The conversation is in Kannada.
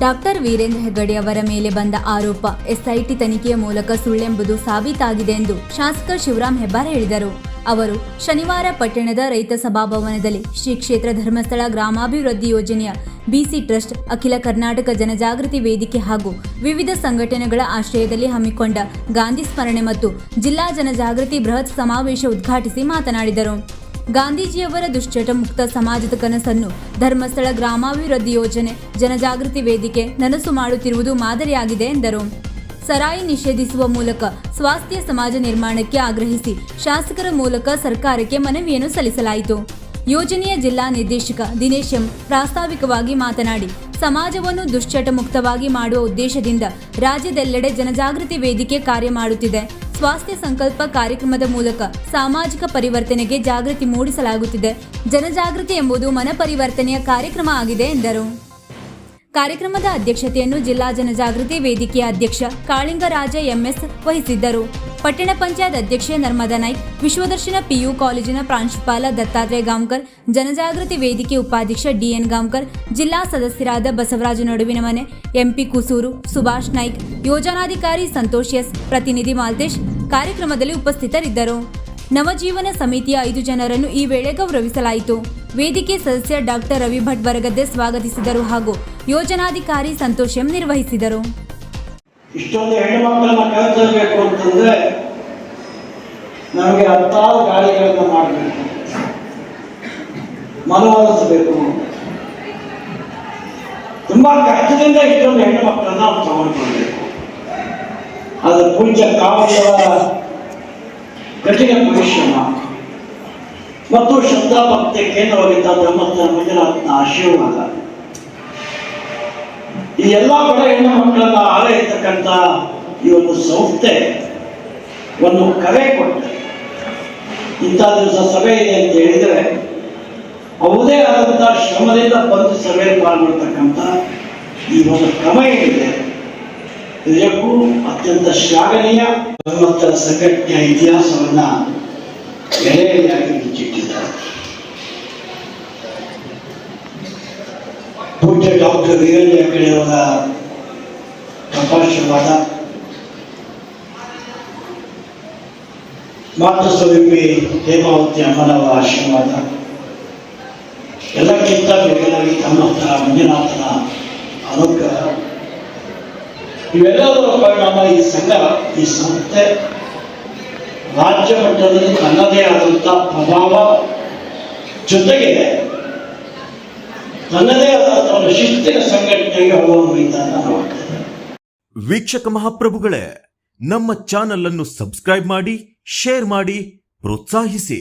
ಡಾಕ್ಟರ್ ವೀರೇಂದ್ರ ಹೆಗ್ಗಡೆ ಅವರ ಮೇಲೆ ಬಂದ ಆರೋಪ ಎಸ್ಐಟಿ ತನಿಖೆಯ ಮೂಲಕ ಸುಳ್ಳೆಂಬುದು ಸಾಬೀತಾಗಿದೆ ಎಂದು ಶಾಸಕ ಶಿವರಾಮ್ ಹೆಬ್ಬಾರ್ ಹೇಳಿದರು. ಅವರು ಶನಿವಾರ ಪಟ್ಟಣದ ರೈತ ಸಭಾಭವನದಲ್ಲಿ ಶ್ರೀ ಕ್ಷೇತ್ರ ಧರ್ಮಸ್ಥಳ ಗ್ರಾಮಾಭಿವೃದ್ಧಿ ಯೋಜನೆಯ ಬಿಸಿ ಟ್ರಸ್ಟ್, ಅಖಿಲ ಕರ್ನಾಟಕ ಜನಜಾಗೃತಿ ವೇದಿಕೆ ಹಾಗೂ ವಿವಿಧ ಸಂಘಟನೆಗಳ ಆಶ್ರಯದಲ್ಲಿ ಹಮ್ಮಿಕೊಂಡ ಗಾಂಧಿ ಸ್ಮರಣೆ ಮತ್ತು ಜಿಲ್ಲಾ ಜನಜಾಗೃತಿ ಬೃಹತ್ ಸಮಾವೇಶ ಉದ್ಘಾಟಿಸಿ ಮಾತನಾಡಿದರು. ಗಾಂಧೀಜಿಯವರ ದುಶ್ಚಟ ಮುಕ್ತ ಸಮಾಜದ ಕನಸನ್ನು ಧರ್ಮಸ್ಥಳ ಗ್ರಾಮಾಭಿವೃದ್ಧಿ ಯೋಜನೆ, ಜನಜಾಗೃತಿ ವೇದಿಕೆ ನನಸು ಮಾಡುತ್ತಿರುವುದು ಮಾದರಿಯಾಗಿದೆ ಎಂದರು. ಸರಾಯಿ ನಿಷೇಧಿಸುವ ಮೂಲಕ ಸ್ವಾಸ್ಥ್ಯ ಸಮಾಜ ನಿರ್ಮಾಣಕ್ಕೆ ಆಗ್ರಹಿಸಿ ಶಾಸಕರ ಮೂಲಕ ಸರ್ಕಾರಕ್ಕೆ ಮನವಿಯನ್ನು ಸಲ್ಲಿಸಲಾಯಿತು. ಯೋಜನೆಯ ಜಿಲ್ಲಾ ನಿರ್ದೇಶಕ ದಿನೇಶ್ ಎಂ ಪ್ರಾಸ್ತಾವಿಕವಾಗಿ ಮಾತನಾಡಿ, ಸಮಾಜವನ್ನು ದುಶ್ಚಟ ಮುಕ್ತವಾಗಿ ಮಾಡುವ ಉದ್ದೇಶದಿಂದ ರಾಜ್ಯದೆಲ್ಲೆಡೆ ಜನಜಾಗೃತಿ ವೇದಿಕೆ ಕಾರ್ಯ ಮಾಡುತ್ತಿದೆ. ಸ್ವಾಸ್ಥ್ಯ ಸಂಕಲ್ಪ ಕಾರ್ಯಕ್ರಮದ ಮೂಲಕ ಸಾಮಾಜಿಕ ಪರಿವರ್ತನೆಗೆ ಜಾಗೃತಿ ಮೂಡಿಸಲಾಗುತ್ತಿದೆ. ಜನಜಾಗೃತಿ ಎಂಬುದು ಮನಪರಿವರ್ತನೆಯ ಕಾರ್ಯಕ್ರಮ ಆಗಿದೆ ಎಂದರು. ಕಾರ್ಯಕ್ರಮದ ಅಧ್ಯಕ್ಷತೆಯನ್ನು ಜಿಲ್ಲಾ ಜನಜಾಗೃತಿ ವೇದಿಕೆಯ ಅಧ್ಯಕ್ಷ ಕಾಳಿಂಗರಾಜ ಎಂಎಸ್ ವಹಿಸಿದ್ದರು. ಪಟ್ಟಣ ಪಂಚಾಯತ್ ಅಧ್ಯಕ್ಷೆ ನರ್ಮದಾ ನಾಯ್ಕ್, ವಿಶ್ವದರ್ಶನ ಪಿಯು ಕಾಲೇಜಿನ ಪ್ರಾಂಶುಪಾಲ ದತ್ತಾತ್ರೇಯ ಗಾಂವ್ಕರ್, ಜನಜಾಗೃತಿ ವೇದಿಕೆ ಉಪಾಧ್ಯಕ್ಷ ಡಿಎನ್ ಗಾಂವ್ಕರ್, ಜಿಲ್ಲಾ ಸದಸ್ಯರಾದ ಬಸವರಾಜ ನಡುವಿನಮನೆ, ಎಂಪಿ ಕುಸೂರು, ಸುಭಾಷ್ ನಾಯ್ಕ್, ಯೋಜನಾಧಿಕಾರಿ ಸಂತೋಷ್ ಎಸ್, ಪ್ರತಿನಿಧಿ ಮಾಲ್ತೇಶ್ ಕಾರ್ಯಕ್ರಮದಲ್ಲಿ ಉಪಸ್ಥಿತರಿದ್ದರು. ನವಜೀವನ ಸಮಿತಿಯ 5 ಜನರನ್ನು ಈ ವೇಳೆ ಗೌರವಿಸಲಾಯಿತು. ವೇದಿಕೆ ಸದಸ್ಯ ಡಾಕ್ಟರ್ ರವಿ ಭಟ್ ಬರಗದ್ದೆ ಸ್ವಾಗತಿಸಿದರು ಹಾಗೂ ಯೋಜನಾಧಿಕಾರಿ ಸಂತೋಷ್ ಎಂ ನಿರ್ವಹಿಸಿದರು. ಇಷ್ಟೊಂದು ಹೆಣ್ಣು ಮಕ್ಕಳನ್ನ ಕರೆತರಬೇಕು ಅಂತಂದ್ರೆ ನಮಗೆ ಹತ್ತಾರು ಗಾಡಿಗಳನ್ನ ಮಾಡಬೇಕು, ಮನವೊಲಿಸಬೇಕು. ತುಂಬಾ ಕಷ್ಟದಿಂದ ಇಷ್ಟೊಂದು ಹೆಣ್ಣು ಮಕ್ಕಳನ್ನ ನಾವು ತಗೊಂಡ್ಕೊಳ್ಬೇಕು. ಅದು ಪೂಜ್ಯ ಕಾವಲಿಯವರ ಕಠಿಣ ಪರಿಶ್ರಮ ಮತ್ತು ಶ್ರದ್ಧಾಭಕ್ತಿ ಕೇಂದ್ರವಾಗಿದ್ದ ಧರ್ಮಸ್ಥಳ ಮಂಜುನಾಥನ ಆಶೀರ್ವಾದ, ಈ ಎಲ್ಲ ಬಡ ಹೆಣ್ಣು ಮಕ್ಕಳನ್ನ ಆರೈಸತಕ್ಕಂಥ ಈ ಒಂದು ಸಂಸ್ಥೆ ಒಂದು ಕರೆ ಕೊಟ್ಟೆ. ಇಂಥ ದಿವಸ ಸಭೆ ಇದೆ ಅಂತ ಹೇಳಿದರೆ ಅವರದೇ ಆದಂಥ ಶ್ರಮದಿಂದ ಬಂದು ಸಭೆಯಲ್ಲಿ ಪಾಲ್ಗೊಳ್ತಕ್ಕಂಥ ಈ ಒಂದು ಕ್ರಮ ಏನಿದೆ ಇದಕ್ಕೂ ಅತ್ಯಂತ ಶ್ಲಾಘನೀಯ. ಧರ್ಮಸ್ಥಳ ಸಂಘಟನೆಯ ಇತಿಹಾಸವನ್ನ ಎಳೆಯಾಗಿ ಮುಚ್ಚಿಟ್ಟಿದ್ದಾರೆ. ಪೂಜ್ಯ ಡಾಕ್ಟರ್ ವೀರೇಂದ್ರ ಹೆಗ್ಗಡೆಯವರ ಪ್ರಕಾಶವಾದ ಮಾತೃಸ್ವರೂಪಿ ಹೇಮಾವತಿ ಅಮ್ಮನವರ ಆಶೀರ್ವಾದ, ಎಲ್ಲಕ್ಕಿಂತ ಬೇಕಾಗಿ ಧರ್ಮಸ್ಥಳ ಮಂಜುನಾಥನ ಅನುಗ್ರಹ, ಇವೆಲ್ಲದರ ಪರಿಣಾಮ ಈ ಸಂಘ, ಈ ಸಂಸ್ಥೆ ರಾಜ್ಯ ಮಟ್ಟದಲ್ಲಿ ತನ್ನದೇ ಆದಂಥ ಪ್ರಭಾವ ಜೊತೆಗೆ ತನ್ನದೇ ಆದಂಥ ಒಂದು ಶಿಸ್ತಿನ ಸಂಘಟನೆಗೆ ಹೋಗುವಂತ. ವೀಕ್ಷಕ ಮಹಾಪ್ರಭುಗಳೇ, ನಮ್ಮ ಚಾನಲ್ ಅನ್ನು ಸಬ್ಸ್ಕ್ರೈಬ್ ಮಾಡಿ, ಶೇರ್ ಮಾಡಿ, ಪ್ರೋತ್ಸಾಹಿಸಿ.